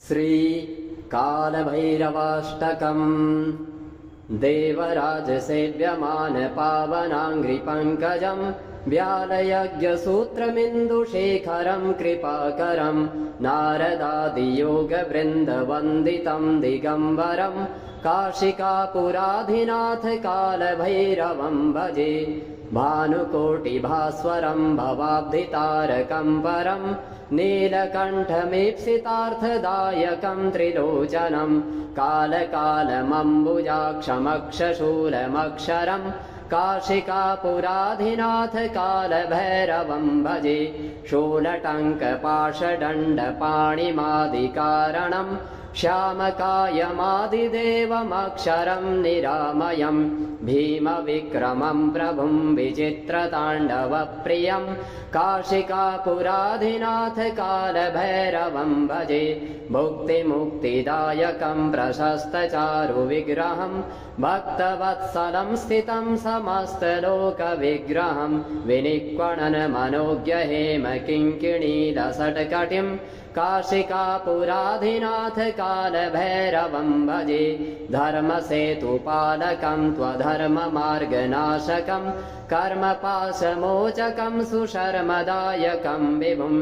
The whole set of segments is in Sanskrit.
श्रीकालभैरवाष्टकम् देवराजसेव्यमानपावनाङ्घ्रिपङ्कजं व्यालयज्ञसूत्रमिन्दुशेखरं कृपाकरं नारदादियोगवृन्दवन्दितं दिगम्बरं काशिकापुराधिनाथकालभैरवं भजे भानुकोटिभास्वरं भवाब्धितारकं परं नीलकण्ठमीप्सितार्थदायकं त्रिलोचनं कालकालमम्बुजाक्षमक्षशूलमक्षरं काशिकापुराधिनाथकालभैरवं भजे शूलटङ्कपाशदण्डपाणिमादिकारणं श्यामकायमादिदेवमक्षरं निरामयं भीमविक्रमं प्रभुं विचित्रताण्डवप्रियं काशिकापुराधिनाथकालभैरवं भजे भुक्तिमुक्तिदायकं प्रशस्तचारुविग्रहं भक्तवत्सलं स्थितं समस्तलोकविग्रहं विनिक्वणनमनोज्ञहेमकिङ्किणीलसट्कटिं काशिकापुराधिनाथकालभैरवं भजे धर्मसेतुपालकं त्वधर्ममार्गनाशकं कर्मपाशमोचकं सुशर्मदायकं विभुं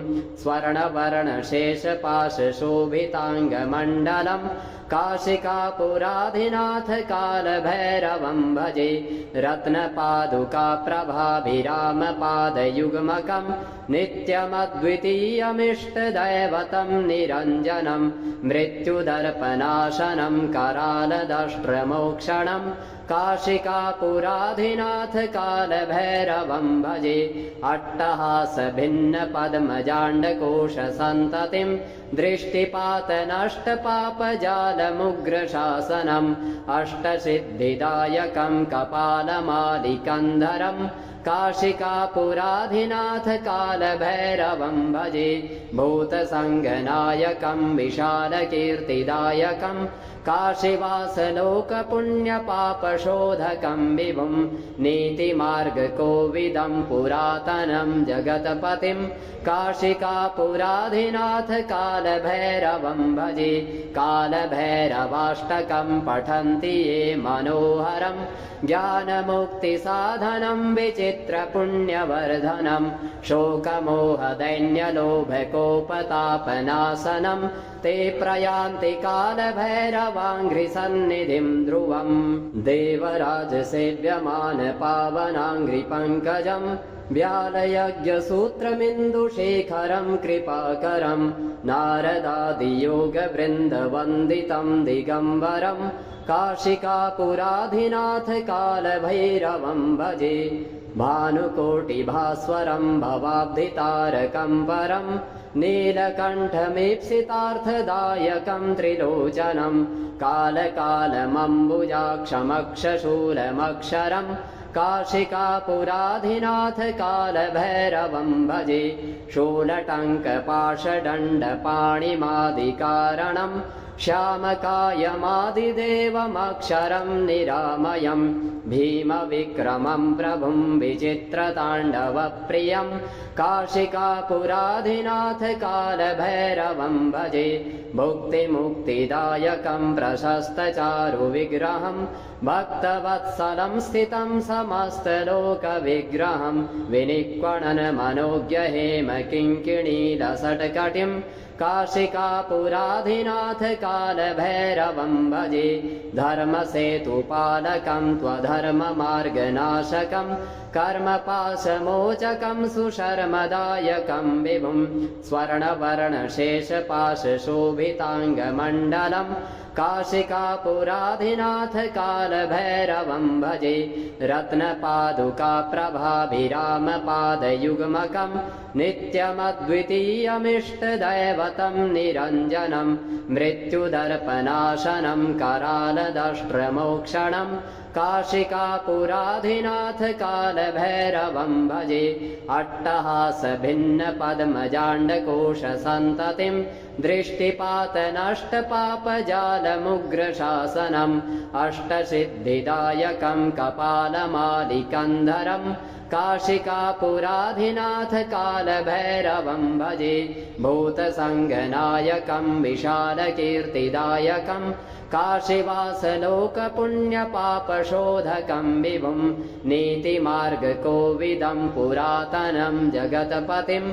स्वर्णवर्णशेषपाशशोभिताङ्गमण्डलं काशिकापुराधिनाथकालभैरवं भजे रत्नपादुकाप्रभाभिरामपादयुग्मकं नित्यमद्वितीयमिष्टदैवतं निरञ्जनं मृत्युदर्पनाशनं करालदष्ट्रमोक्षणं काशिकापुराधिनाथकालभैरवं भजे अट्टहासभिन्नपद्मजाण्डकोशसन्ततिं दृष्टिपातनष्टपापजालमुग्रशासनम् अष्टसिद्धिदायकं कपालमालिकन्धरं काशिकापुराधिनाथकालभैरवं भजे भूतसङ्गनायकं विशालकीर्तिदायकं काशीवासलोकपुण्यपापशोधकं विभुं नीतिमार्गकोविदं पुरातनं जगत्पतिं काशिकापुराधिनाथकालभैरवं भजे कालभैरवाष्टकं पठन्ति ये मनोहरं ज्ञानमुक्तिसाधनं विचित्रपुण्यवर्धनं शोकमोहदैन्यलोभकोपतापनाशनं ते प्रयान्ति कालभैरवाङ्घ्रिसन्निधिं ध्रुवम् देवराजसेव्यमानपावनाङ्घ्रिपङ्कजं व्यालयज्ञसूत्रमिन्दुशेखरं कृपाकरं नारदादियोगवृन्दवन्दितं दिगम्बरं काशिकापुराधिनाथकालभैरवं भजे भानुकोटिभास्वरं भवाब्धितारकं परं नीलकण्ठमीप्सितार्थदायकं त्रिलोचनं कालकालमम्बुजाक्षमक्षशूलमक्षरं काशिकापुराधिनाथकालभैरवं भजे शूलटङ्कपाशदण्डपाणिमादिकारणं श्यामकायमादिदेवमक्षरं निरामयं भीमविक्रमं प्रभुं विचित्रताण्डवप्रियं काशिकापुराधिनाथकालभैरवं भजे भुक्तिमुक्तिदायकं प्रशस्तचारुविग्रहं भक्तवत्सलं स्थितं समस्तलोकविग्रहं विनिक्वणनमनोज्ञहेमकिङ्किणीलसट्कटिं काशिकापुराधिनाथकालभैरवं भजे धर्मसेतुपालकं त्वधर्ममार्गनाशकं कर्मपाशमोचकं सुशर्मदायकं विभुं स्वर्णवर्णशेषपाशशोभिताङ्गमण्डलं काशिकापुराधिनाथकालभैरवं भजे रत्नपादुकाप्रभाभिरामपादयुग्मकं नित्यमद्वितीयमिष्टदैवतं निरञ्जनं मृत्युदर्पनाशनं करालदष्ट्रमोक्षणं काशिकापुराधिनाथकालभैरवं भजे अट्टहासभिन्नपद्मजाण्डकोशसन्ततिं दृष्टिपातनष्टपापजालमुग्रशासनम् अष्टसिद्धिदायकं कपालमालिकन्धरम् काशिकापुराधिनाथ कालभैरवं भजे भूतसङ्गनायकं विशालकीर्तिदायकं काशीवासलोकपुण्यपापशोधकं विभुं नीतिमार्गकोविदं पुरातनं जगत्पतिं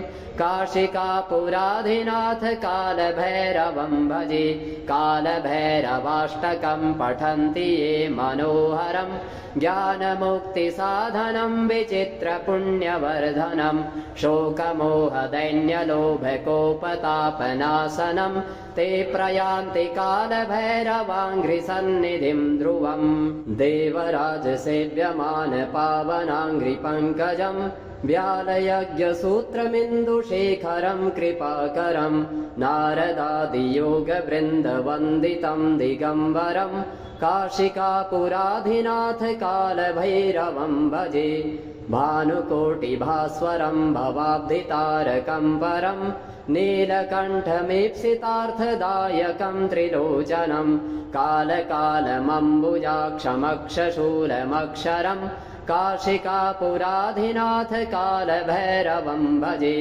काशिकापुराधिनाथ कालभैरवं भजे कालभैरवाष्टकं पठन्ति ये मनोहरं ज्ञानमुक्तिसाधनं विचित्रपुण्यवर्धनं शोकमोहदैन्यलोभकोपतापनाशनं ते प्रयान्ति कालभैरवाङ्घ्रिसन्निधिं ध्रुवम् देवराजसेव्यमान पावनाङ्घ्रिपङ्कजं व्यालयज्ञसूत्रमिन्दुशेखरं कृपाकरं नारदादियोगवृन्दवन्दितं दिगम्बरं काशिकापुराधिनाथ कालभैरवं भजे भानुकोटिभास्वरं भवाब्धितारकं परं नीलकण्ठमीप्सितार्थदायकं त्रिलोचनं कालकालमम्बुजाक्षमक्षशूलमक्षरं काशिकापुराधिनाथ कालभैरवं भजे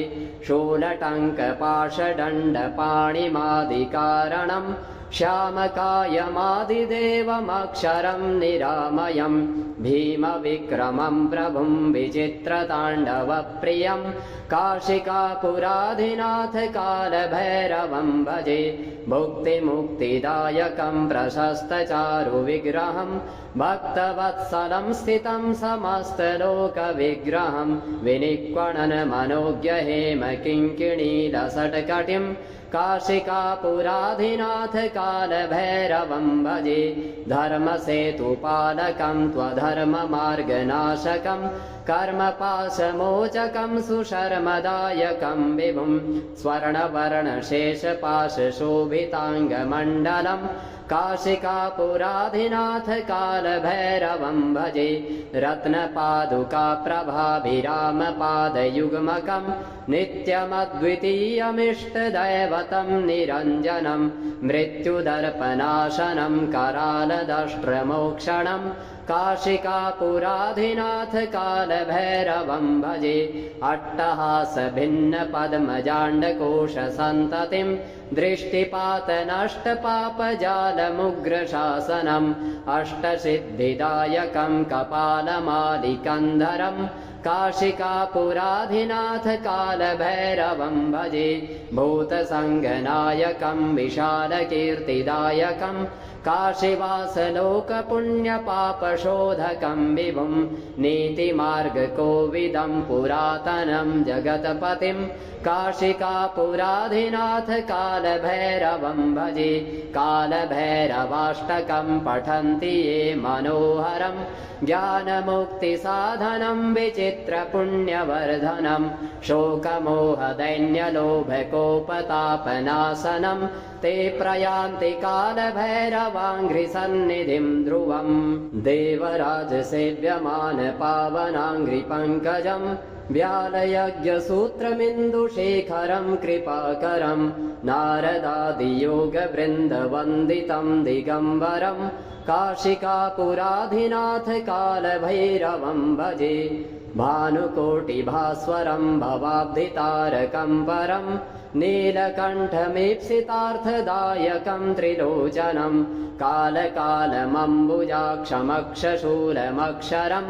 शूलटङ्कपाशदण्डपाणिमादिकारणं श्यामकायमादिदेवमक्षरं निरामयं भीमविक्रमं प्रभुं विचित्रताण्डवप्रियं काशिकापुराधिनाथ कालभैरवं भजे भुक्तिमुक्तिदायकं प्रशस्तचारुविग्रहं भक्तवत्सलं स्थितं समस्तलोकविग्रहं विनिक्वणनमनोज्ञहेम किङ्किणीलसट्कटिं काशिकापुराधिनाथ कालभैरवं भजे धर्मसेतुपालकं त्वधर्ममार्गनाशकं कर्मपाशमोचकं सुशर्मदायकं विभुं स्वर्णवर्णशेषपाशशोभिताङ्गमण्डलं काशिकापुराधिनाथ कालभैरवं भजे रत्नपादुकाप्रभाभिरामपादयुग्मकं नित्यमद्वितीयमिष्टदैवतं निरञ्जनं मृत्युदर्पनाशनं करालदष्ट्रमोक्षणं काशिकापुराधिनाथ कालभैरवं भजे अट्टहासभिन्नपद्मजाण्डकोशसन्ततिं दृष्टिपातनष्टपापजालमुग्रशासनम् अष्टसिद्धिदायकं कपालमालिकन्धरं काशिकापुराधिनाथ कालभैरवं भजे भूतसङ्गनायकं विशालकीर्तिदायकं काशीवासलोकपुण्यपापशोधकं विभुं नीतिमार्गकोविदं पुरातनं जगत्पतिं काशिकापुराधिनाथ कालभैरवं भजे कालभैरवाष्टकं पठन्ति ये मनोहरं ज्ञानमुक्तिसाधनं विचित्रपुण्यवर्धनं शोकमोहदैन्यलोभकोपतापनाशनं ते प्रयान्ति कालभैरवाङ्घ्रिसन्निधिं ध्रुवम् देवराजसेव्यमान पावनाङ्घ्रिपङ्कजं व्यालयज्ञसूत्रमिन्दुशेखरं कृपाकरं नारदादियोगवृन्दवन्दितं दिगम्बरं काशिकापुराधिनाथ कालभैरवं भजे भानुकोटिभास्वरं भवाब्धितारकं परं नीलकण्ठमीप्सितार्थदायकं त्रिलोचनं कालकालमम्बुजाक्षमक्षशूलमक्षरं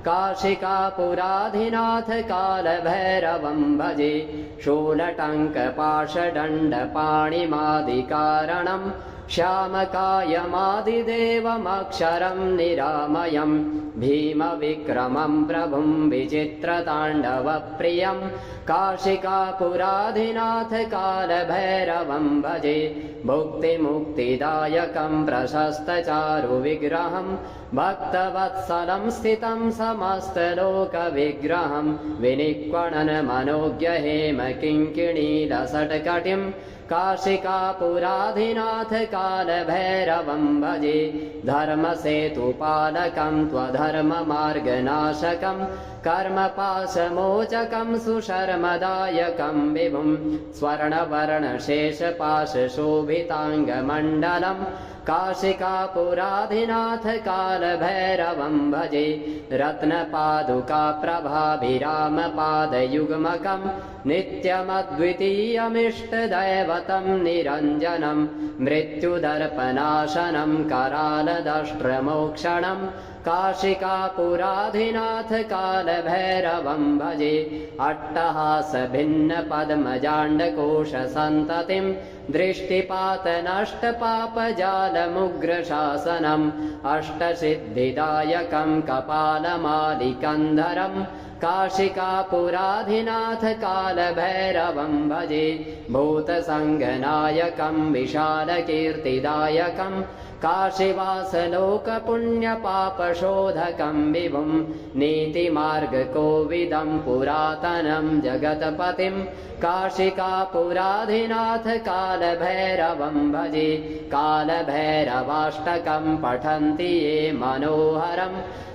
काशिकापुराधिनाथ कालभैरवं भजे शूलटङ्कपाशदण्डपाणिमादिकारणं श्यामकायमादिदेवमक्षरं निरामयं भीमविक्रमं प्रभुं विचित्रताण्डवप्रियं काशिकापुराधिनाथ कालभैरवं भजे भुक्तिमुक्तिदायकं प्रशस्तचारुविग्रहं भक्तवत्सलं स्थितं समस्तलोकविग्रहं विनिक्वणनमनोज्ञहेम किङ्किणीलसट्कटिं काशिकापुराधिनाथ कालभैरवं भजे धर्मसेतुपालकं त्वधर्ममार्गनाशकं कर्मपाशमोचकं सुशर्मदायकं विभुं स्वर्णवर्णशेषपाशशोभिताङ्गमण्डलं काशिकापुराधिनाथ कालभैरवं भजे रत्नपादुकाप्रभाभिरामपादयुग्मकं नित्यमद्वितीयमिष्टदैवतं निरञ्जनं मृत्युदर्पनाशनं करालदष्ट्रमोक्षणं काशिकापुराधिनाथ कालभैरवं भजे अट्टहासभिन्नपद्मजाण्डकोशसन्ततिं दृष्टिपातनष्टपापजालमुग्रशासनम् अष्टसिद्धिदायकं कपालमालिकन्धरं काशिकापुराधिनाथ कालभैरवं भजे भूतसङ्गनायकं विशालकीर्तिदायकं काशीवासलोकपुण्यपापशोधकं विभुं नीतिमार्गकोविदं पुरातनं जगत्पतिं काशिकापुराधिनाथ कालभैरवं भजे कालभैरवाष्टकं पठन्ति ये मनोहरं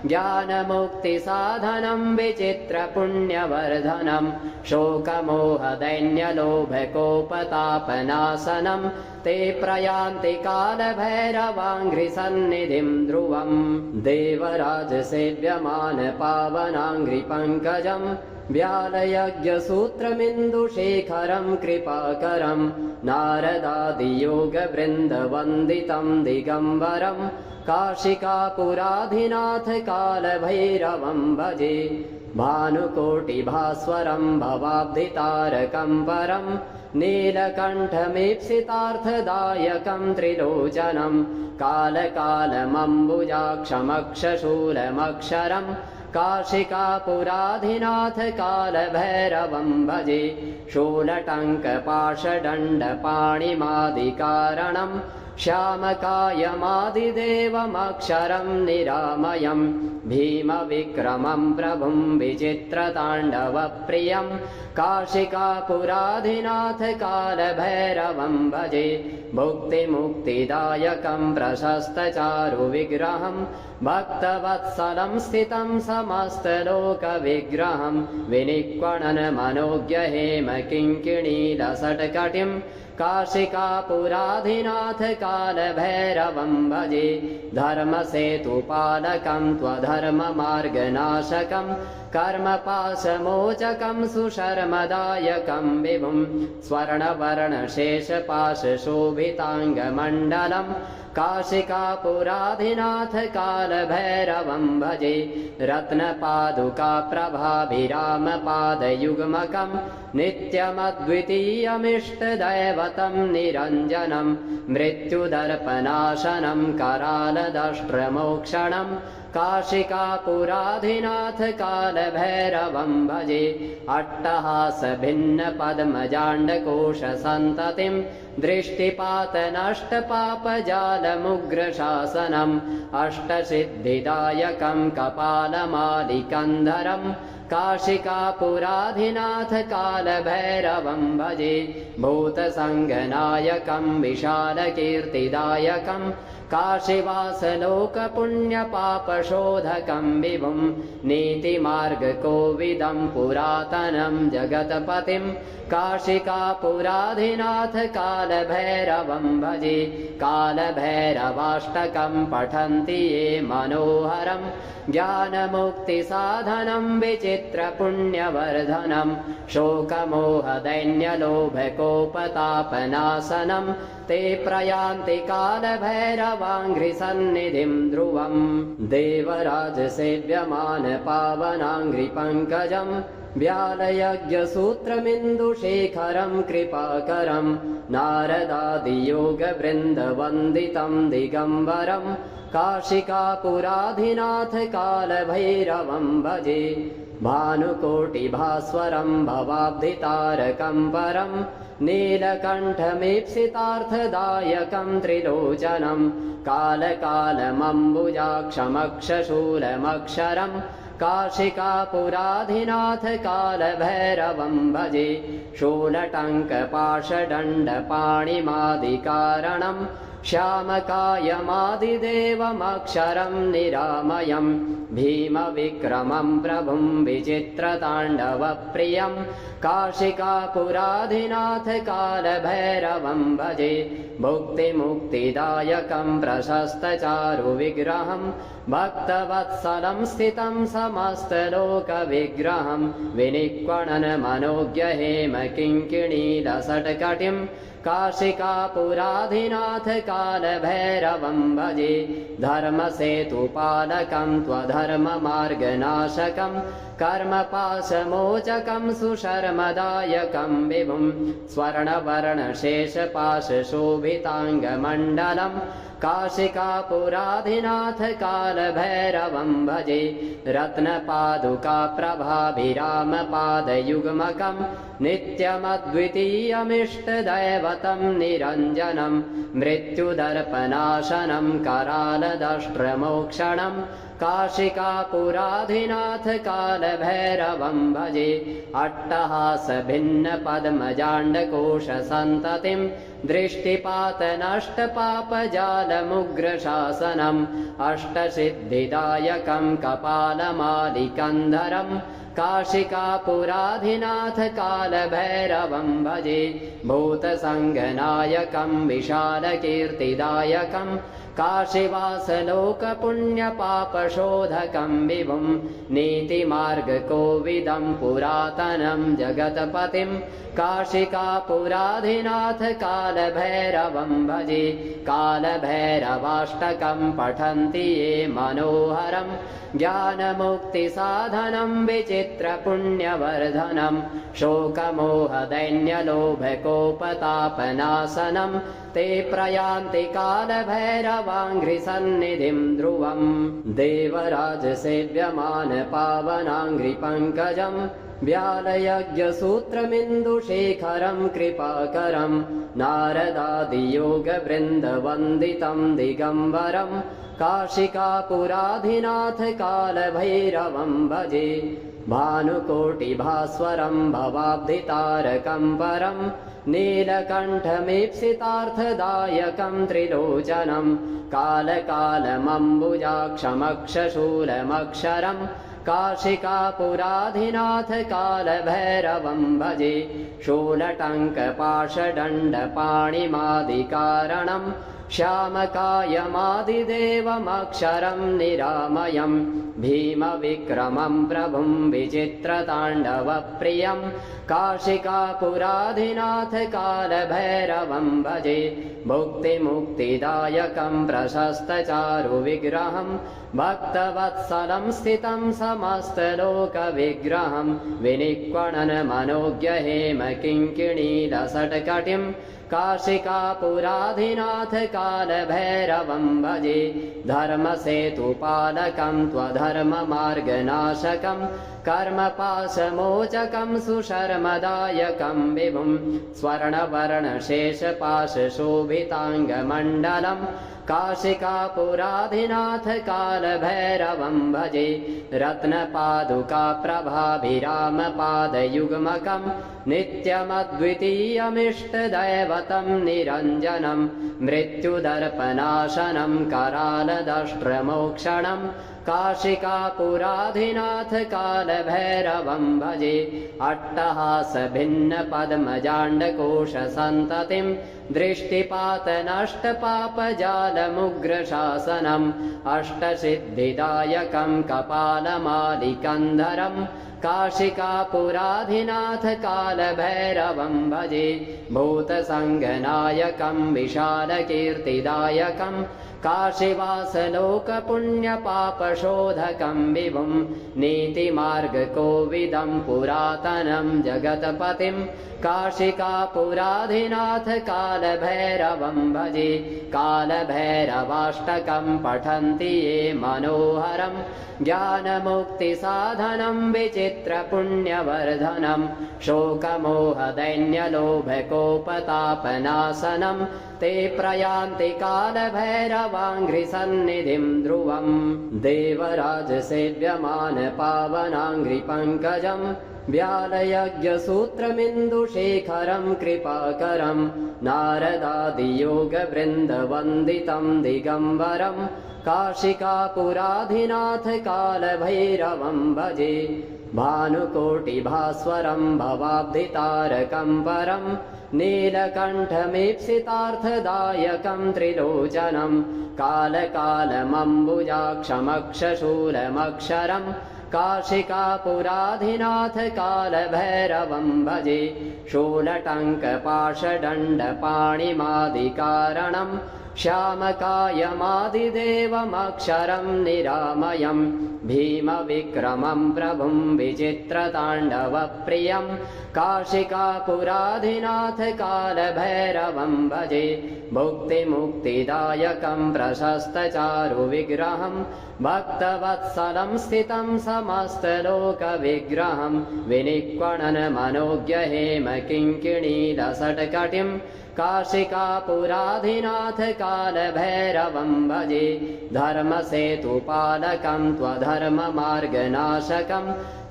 ज्ञानमुक्तिसाधनं विचित्रपुण्यवर्धनं शोकमोहदैन्यलोभकोपतापनाशनं ते प्रयान्ति कालभैरवाङ्घ्रिसन्निधिं ध्रुवं देवराजसेव्यमानपावनाङ्घ्रिपङ्कजं व्यालयज्ञसूत्रमिन्दुशेखरं कृपाकरं नारदादियोगवृन्दवन्दितं दिगम्बरं काशिकापुराधिनाथ कालभैरवं भजे भानुकोटिभास्वरं भवाब्धितारकं परं नीलकण्ठमीप्सितार्थदायकं त्रिलोचनं कालकालमम्बुजाक्षमक्षशूलमक्षरं काशिकापुराधिनाथ कालभैरवं भजे शूलटङ्कपाशदण्डपाणिमादिकारणं श्यामकायमादिदेवमक्षरं निरामयं भीमविक्रमं प्रभुं विचित्रताण्डवप्रियं काशिकापुराधिनाथ कालभैरवं भजे भुक्तिमुक्तिदायकं प्रशस्तचारुविग्रहं भक्तवत्सलं स्थितं समस्तलोकविग्रहं विनिक्वणनमनोज्ञहेम किङ्किणीलसट्कटिं काशिकापुराधिनाथ कालभैरवं भजे धर्मसेतुपालकं त्वधर्ममार्गनाशकं कर्मपाशमोचकं सुशर्मदायकं विभुं स्वर्णवर्णशेषपाशशोभिताङ्गमण्डलं काशिकापुराधिनाथ कालभैरवं भजे रत्नपादुकाप्रभाभिरामपादयुग्मकं नित्यमद्वितीयमिष्टदैवतं निरञ्जनं मृत्युदर्पनाशनं करालदष्ट्रमोक्षणं काशिकापुराधिनाथ कालभैरवं भजे अट्टहासभिन्नपद्मजाण्डकोशसन्ततिं दृष्टिपातनष्टपापजालमुग्रशासनम् अष्टसिद्धिदायकं कपालमालिकन्धरं काशिकापुराधिनाथ कालभैरवं भजे भूतसङ्गनायकं विशालकीर्तिदायकं काशीवासलोकपुण्यपापशोधकं विभुं नीतिमार्गकोविदं पुरातनं जगत्पतिं काशिकापुराधिनाथ कालभैरवं भजे कालभैरवाष्टकं पठन्ति ये मनोहरं ज्ञानमुक्तिसाधनं विचित्रपुण्यवर्धनं शोकमोहदैन्यलोभकोपतापनाशनं ते प्रयान्ति कालभैरवाङ्घ्रिसन्निधिं ध्रुवं देवराजसेव्यमानपावनाङ्घ्रिपङ्कजं व्यालयज्ञसूत्रमिन्दुशेखरं कृपाकरं नारदादियोगवृन्दवन्दितं दिगम्बरं काशिकापुराधिनाथ कालभैरवं भजे भानुकोटिभास्वरं भवाब्धितारकं परं नीलकण्ठमीप्सितार्थदायकं त्रिलोचनं कालकालमम्बुजाक्षमक्षशूलमक्षरं काशिकापुराधिनाथ कालभैरवं भजे शूलटङ्कपाशदण्डपाणिमादिकारणं श्यामकायमादिदेवमक्षरं निरामयं भीमविक्रमं प्रभुं विचित्रताण्डवप्रियं काशिकापुराधिनाथ कालभैरवं भजे भुक्तिमुक्तिदायकं प्रशस्तचारुविग्रहं भक्तवत्सलं स्थितं समस्तलोकविग्रहं विनिक्वणनमनोज्ञहेमकिङ्किणीलसट्कटिं काशिकापुराधिनाथ कालभैरवं भजे धर्मसेतुपालकं त्वधर्ममार्गनाशकं कर्मपाशमोचकं सुशर्मदायकं विभुं स्वर्णवर्णशेषपाशशोभिताङ्गमण्डलं काशिकापुराधिनाथ कालभैरवं भजे रत्नपादुकाप्रभाभिरामपादयुग्मकं नित्यमद्वितीयमिष्टदैवतं निरञ्जनं मृत्युदर्पनाशनं करालदष्ट्रमोक्षणं काशिकापुराधिनाथ कालभैरवं भजे अट्टहासभिन्नपद्मजाण्डकोशसन्ततिं दृष्टिपातनष्टपापजालमुग्रशासनम् अष्टसिद्धिदायकं कपालमालिकन्धरं काशिकापुराधिनाथ कालभैरवं भजे भूतसङ्गनायकं विशालकीर्तिदायकं काशीवासलोकपुण्यपापशोधकं विभुं नीतिमार्गकोविदं पुरातनं जगत्पतिं काशिकापुराधिनाथ कालभैरवं भजे कालभैरवाष्टकं पठन्ति ये मनोहरं ज्ञानमुक्तिसाधनं विचित्रपुण्यवर्धनं शोकमोहदैन्यलोभकोपतापनाशनं ते प्रयान्ति कालभैरवाङ्घ्रिसन्निधिं ध्रुवं देवराजसेव्यमानपावनाङ्घ्रिपङ्कजं व्यालयज्ञसूत्रमिन्दुशेखरं कृपाकरं नारदादियोगवृन्दवन्दितं दिगम्बरं काशिकापुराधिनाथ कालभैरवं भजे भानुकोटिभास्वरं भवाब्धितारकं परं नीलकण्ठमीप्सितार्थदायकं त्रिलोचनं कालकालमम्बुजाक्षमक्षशूलमक्षरं काशिकापुराधिनाथ कालभैरवं भजे शूलटङ्कपाशदण्डपाणिमादिकारणं श्यामकायमादिदेवमक्षरं निरामयं भीमविक्रमं प्रभुं विचित्रताण्डवप्रियं काशिकापुराधिनाथ कालभैरवं भजे भुक्तिमुक्तिदायकं प्रशस्तचारुविग्रहं भक्तवत्सलं स्थितं समस्तलोकविग्रहं विनिक्वणनमनोज्ञहेमकिङ्किणीलसट्कटिं काशिकापुराधिनाथ कालभैरवं भजे धर्मसेतुपालकं त्वधर्ममार्गनाशकं कर्मपाशमोचकं सुशर्मदायकं विभुं स्वर्णवर्णशेषपाशशोभिताङ्गमण्डलं काशिकापुराधिनाथ कालभैरवं भजे रत्नपादुकाप्रभाभिरामपादयुग्मकं नित्यमद्वितीयमिष्टदैवतं निरञ्जनं मृत्युदर्पनाशनं करालदष्ट्रमोक्षणं काशिकापुराधिनाथ कालभैरवं भजे अट्टहासभिन्नपद्मजाण्डकोशसन्ततिं दृष्टिपातनष्टपापजालमुग्रशासनम् अष्टसिद्धिदायकं कपालमालिकन्धरं काशिकापुराधिनाथ कालभैरवं भजे भूतसङ्गनायकं विशालकीर्तिदायकं काशीवासलोकपुण्यपापशोधकं विभुं नीतिमार्गकोविदं पुरातनं जगत्पतिं काशिकापुराधिनाथ कालभैरवं भजे कालभैरवाष्टकं पठन्ति ये मनोहरं ज्ञानमुक्तिसाधनं विचित्रपुण्यवर्धनं शोकमोहदैन्यलोभकोपतापनाशनं ते प्रयान्ति कालभैरवाङ्घ्रिसन्निधिं ध्रुवम् देवराजसेव्यमान पावनाङ्घ्रिपङ्कजम् व्यालयज्ञसूत्रमिन्दुशेखरं कृपाकरं नारदादियोगवृन्दवन्दितं दिगम्बरं काशिकापुराधिनाथ कालभैरवं भजे भानुकोटिभास्वरं भवाब्धितारकं परं नीलकण्ठमीप्सितार्थदायकं त्रिलोचनं कालकालमम्बुजाक्षमक्षशूलमक्षरम् काशिकापुराधिनाथ कालभैरवं भजे शूलटङ्कपाशदण्डपाणिमादिकारणं श्यामकायमादिदेवमक्षरं निरामयं भीमविक्रमं प्रभुं विचित्रताण्डवप्रियं काशिकापुराधिनाथ कालभैरवं भजे भुक्तिमुक्तिदायकं प्रशस्तचारुविग्रहं भक्तवत्सलं स्थितं समस्तलोकविग्रहं विनिक्वणनमनोज्ञहेम किङ्किणीलसट्कटिं काशिकापुराधिनाथ कालभैरवं भजे धर्मसेतुपालकं त्वधर्ममार्गनाशकं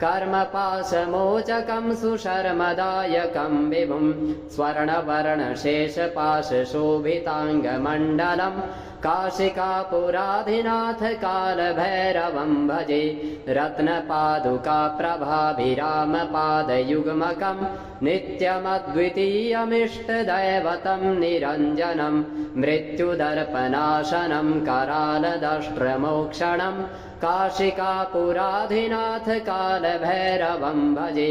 कर्मपाशमोचकं सुशर्मदायकं विभुं स्वर्णवर्णशेषपाशशोभिताङ्गमण्डलं काशिकापुराधिनाथ कालभैरवं भजे रत्नपादुकाप्रभाभिरामपादयुग्मकं नित्यमद्वितीयमिष्टदैवतं निरञ्जनं मृत्युदर्पनाशनं करालदष्ट्रमोक्षणं काशिकापुराधिनाथ कालभैरवं भजे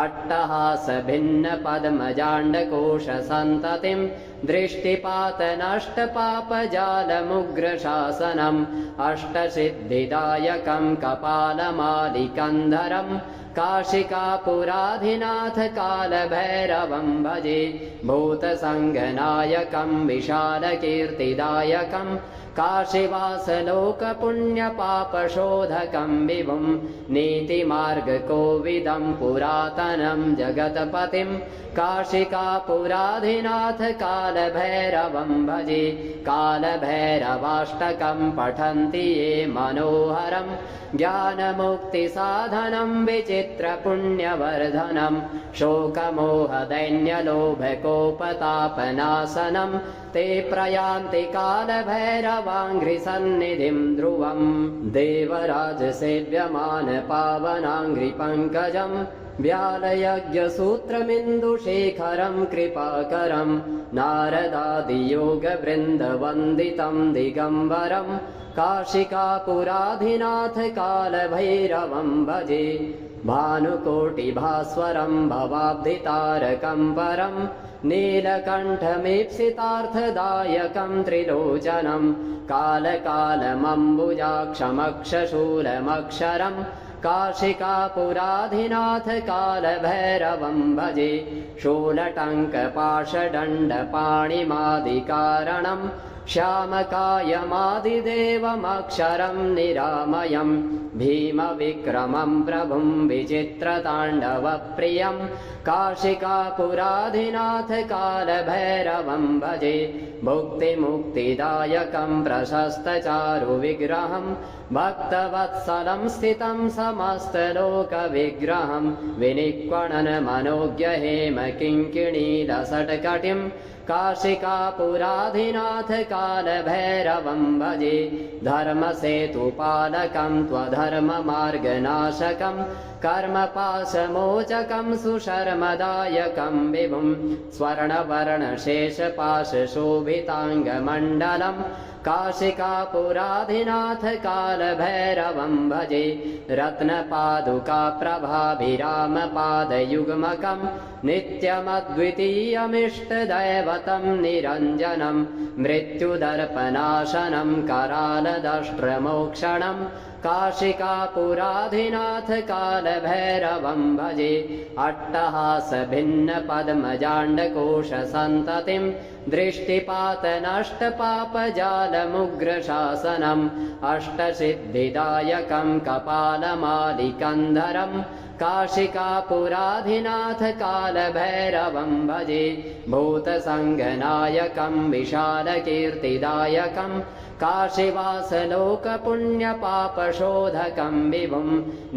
अट्टहासभिन्नपद्मजाण्डकोशसन्ततिं दृष्टिपातनष्टपापजालमुग्रशासनम् अष्टसिद्धिदायकं कपालमालिकन्धरं काशिकापुराधिनाथ कालभैरवं भजे भूतसङ्गनायकं विशालकीर्तिदायकं काशीवासलोकपुण्यपापशोधकं विभुं नीतिमार्गकोविदं पुरातनं जगत्पतिं काशिकापुराधिनाथ कालभैरवं भजे कालभैरवाष्टकं पठन्ति ये मनोहरं ज्ञानमुक्तिसाधनं विचित्रपुण्यवर्धनं शोकमोहदैन्यलोभकोपतापनाशनं ते प्रयान्ति कालभैरवाङ्घ्रिसन्निधिं ध्रुवम् देवराजसेव्यमान पावनाङ्घ्रिपङ्कजम् व्यालयज्ञसूत्रमिन्दुशेखरं कृपाकरं नारदादियोगवृन्दवन्दितं दिगम्बरं काशिकापुराधिनाथ कालभैरवं भजे भानुकोटिभास्वरं भवाब्धितारकं परं नीलकण्ठमीप्सितार्थदायकं त्रिलोचनं कालकालमम्बुजाक्षमक्षशूलमक्षरं काशिकापुराधिनाथ कालभैरवं भजे शूलटङ्कपाशदण्डपाणिमादिकारणं श्यामकायमादिदेवमक्षरं निरामयं भीमविक्रमं प्रभुं विचित्रताण्डवप्रियं काशिकापुराधिनाथ कालभैरवं भजे भुक्तिमुक्तिदायकं प्रशस्तचारुविग्रहं भक्तवत्सलं स्थितं समस्तलोकविग्रहं विनिक्वणनमनोज्ञहेम किङ्किणीलसट्कटिं काशिकापुराधिनाथ कालभैरवं भजे धर्मसेतुपालकं त्वधर्ममार्गनाशकं कर्मपाशमोचकं सुशर्मदायकं विभुं स्वर्णवर्णशेषपाशशोभिताङ्गमण्डलं काशिकापुराधिनाथ कालभैरवं भजे रत्नपादुकाप्रभाभिरामपादयुग्मकं नित्यमद्वितीयमिष्टदैवतं निरञ्जनं मृत्युदर्पनाशनं करालदष्ट्रमोक्षणं काशिकापुराधिनाथ कालभैरवं भजे अट्टहासभिन्नपद्मजाण्डकोशसन्ततिं दृष्टिपातनष्टपापजालमुग्रशासनम् अष्टसिद्धिदायकं कपालमालिकन्धरं काशिकापुराधिनाथ कालभैरवं भजे भूतसङ्गनायकं विशालकीर्तिदायकं काशीवासलोकपुण्यपापशोधकं विभुं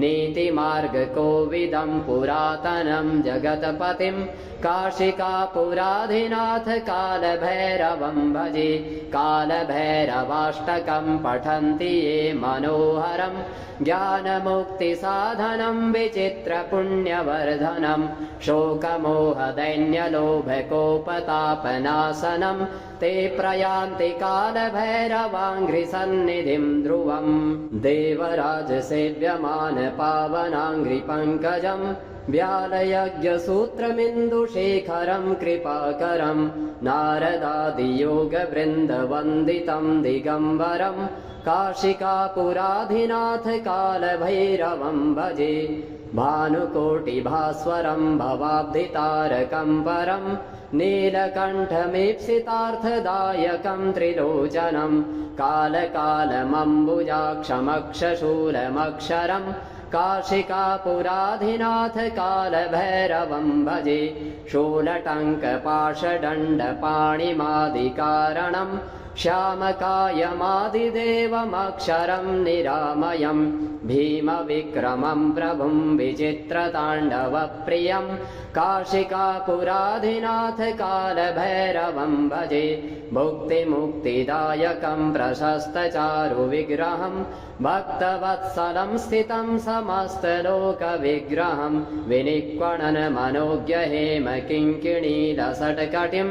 नीतिमार्गकोविदं पुरातनं जगत्पतिं काशिकापुराधिनाथ कालभैरवं भजे कालभैरवाष्टकं पठन्ति ये मनोहरं ज्ञानमुक्तिसाधनं विचित्रपुण्यवर्धनं शोकमोहदैन्यलोभकोपतापनाशनं ते प्रयान्ति कालभैरवाङ्घ्रिसन्निधिं ध्रुवम् देवराजसेव्यमान पावनाङ्घ्रिपङ्कजं व्यालयज्ञसूत्रमिन्दुशेखरं कृपाकरं नारदादियोगवृन्दवन्दितं दिगम्बरं काशिकापुराधिनाथ कालभैरवं भजे भानुकोटिभास्वरं भवाब्धितारकं परं नीलकण्ठमीप्सितार्थदायकं त्रिलोचनं कालकालमम्बुजाक्षमक्षशूलमक्षरं काशिकापुराधिनाथ कालभैरवं भजे शूलटङ्कपाशदण्डपाणिमादिकारणं श्यामकायमादिदेवमक्षरं निरामयं भीमविक्रमं प्रभुं विचित्रताण्डवप्रियं काशिकापुराधिनाथ कालभैरवं भजे भुक्तिमुक्तिदायकं प्रशस्तचारुविग्रहं भक्तवत्सलं स्थितं समस्तलोकविग्रहं विनिक्वणनमनोज्ञहेम किङ्किणीलसट्कटिं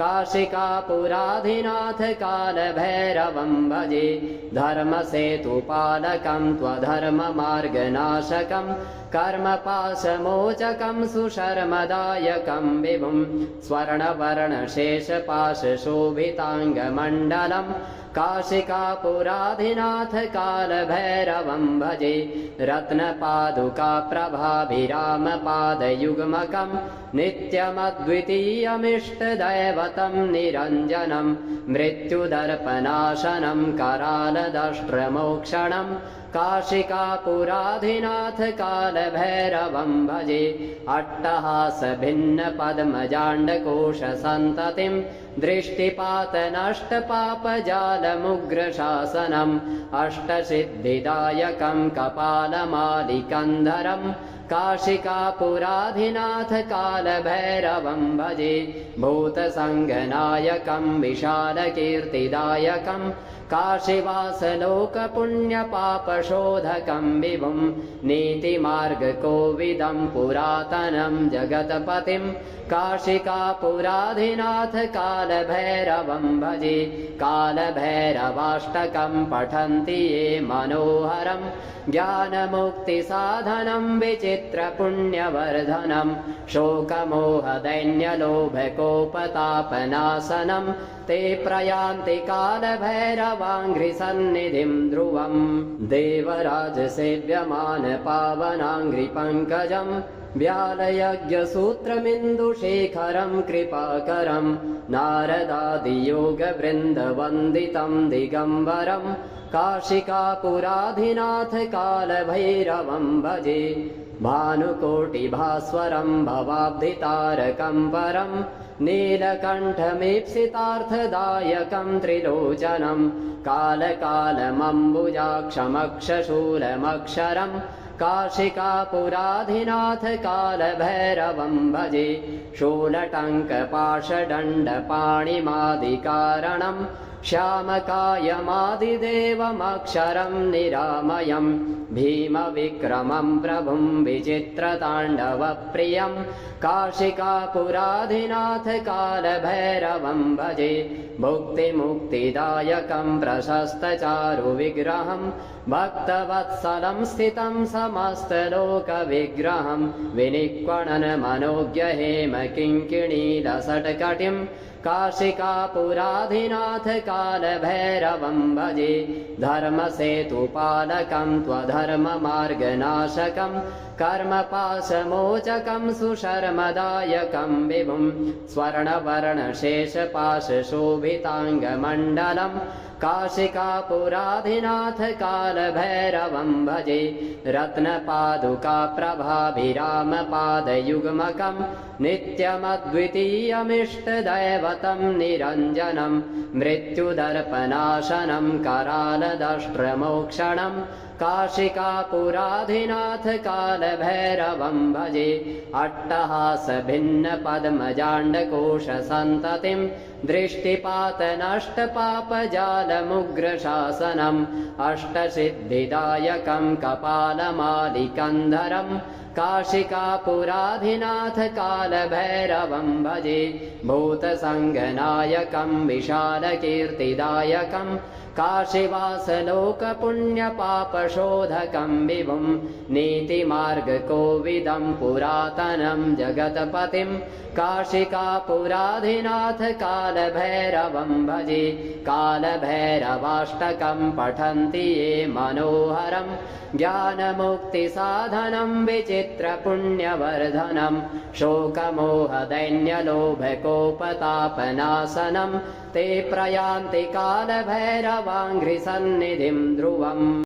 काशिकापुराधिनाथ कालभैरवं भजे धर्मसेतुपालकं त्वधर्ममार्गनाशकं कर्मपाशमोचकं सुशर्मदायकं विभुं स्वर्णवर्णशेषपाशशोभिताङ्गमण्डलं काशिकापुराधिनाथ कालभैरवं भजे रत्नपादुकाप्रभाभिरामपादयुग्मकं नित्यमद्वितीयमिष्टदैवतं निरञ्जनं मृत्युदर्पनाशनं करालदष्ट्रमोक्षणं काशिकापुराधिनाथ कालभैरवं भजे अट्टहासभिन्नपद्मजाण्डकोशसन्ततिं दृष्टिपातनष्टपापजालमुग्रशासनम् अष्टसिद्धिदायकं कपालमालिकन्धरं काशिकापुराधिनाथ कालभैरवं भजे भूतसङ्गनायकं विशालकीर्तिदायकं काशीवासलोकपुण्यपापशोधकं विभुं नीतिमार्गकोविदं पुरातनं जगत्पतिं काशिकापुराधिनाथ कालभैरवं भजे कालभैरवाष्टकं पठन्ति ये मनोहरं ज्ञानमुक्तिसाधनं विचित्रपुण्यवर्धनं शोकमोहदैन्यलोभकोपतापनाशनं ते प्रयान्ति कालभैरवाङ्घ्रिसन्निधिं ध्रुवम् देवराजसेव्यमान पावनाङ्घ्रिपङ्कजं व्यालयज्ञसूत्रमिन्दुशेखरं कृपाकरं नारदादियोगवृन्दवन्दितं दिगम्बरं काशिकापुराधिनाथ कालभैरवं भजे भानुकोटिभास्वरं भवाब्धितारकं परं नीलकण्ठमीप्सितार्थदायकं त्रिलोचनं कालकालमम्बुजाक्षमक्षशूलमक्षरं काशिकापुराधिनाथ कालभैरवं भजे शूलटङ्कपाशदण्डपाणिमादिकारणं श्यामकायमादिदेवमक्षरं निरामयं भीमविक्रमं प्रभुं विचित्रताण्डवप्रियं काशिकापुराधिनाथ कालभैरवं भजे भुक्तिमुक्तिदायकं प्रशस्तचारुविग्रहं भक्तवत्सलं स्थितं समस्तलोकविग्रहं विनिक्वणनमनोज्ञहेम किङ्किणीलसट्कटिं काशिकापुराधिनाथ कालभैरवं भजे धर्मसेतुपालकं त्वधर्ममार्गनाशकं कर्मपाशमोचकं सुशर्मदायकं विभुं स्वर्णवर्णशेषपाशशोभिताङ्गमण्डलं काशिकापुराधिनाथ कालभैरवं भजे रत्नपादुकाप्रभाभिरामपादयुग्मकं नित्यमद्वितीयमिष्टदैवतं निरञ्जनं मृत्युदर्पनाशनं करालदष्ट्रमोक्षणं काशिकापुराधिनाथ कालभैरवं भजे अट्टहासभिन्नपद्मजाण्डकोशसन्ततिं दृष्टिपातनष्टपापजालमुग्रशासनम् अष्टसिद्धिदायकं कपालमालिकन्धरं काशिकापुराधिनाथ कालभैरवं भजे भूतसङ्गनायकं विशालकीर्तिदायकं काशीवासलोकपुण्यपापशोधकं विभुं नीतिमार्गकोविदं पुरातनं जगत्पतिं काशिकापुराधिनाथ कालभैरवं भजे कालभैरवाष्टकं पठन्ति ये मनोहरं ज्ञानमुक्तिसाधनं विचित्रपुण्यवर्धनं शोकमोहदैन्यलोभकोपतापनाशनं ते प्रयान्ति कालभैरवाङ्घ्रिसन्निधिं ध्रुवम्।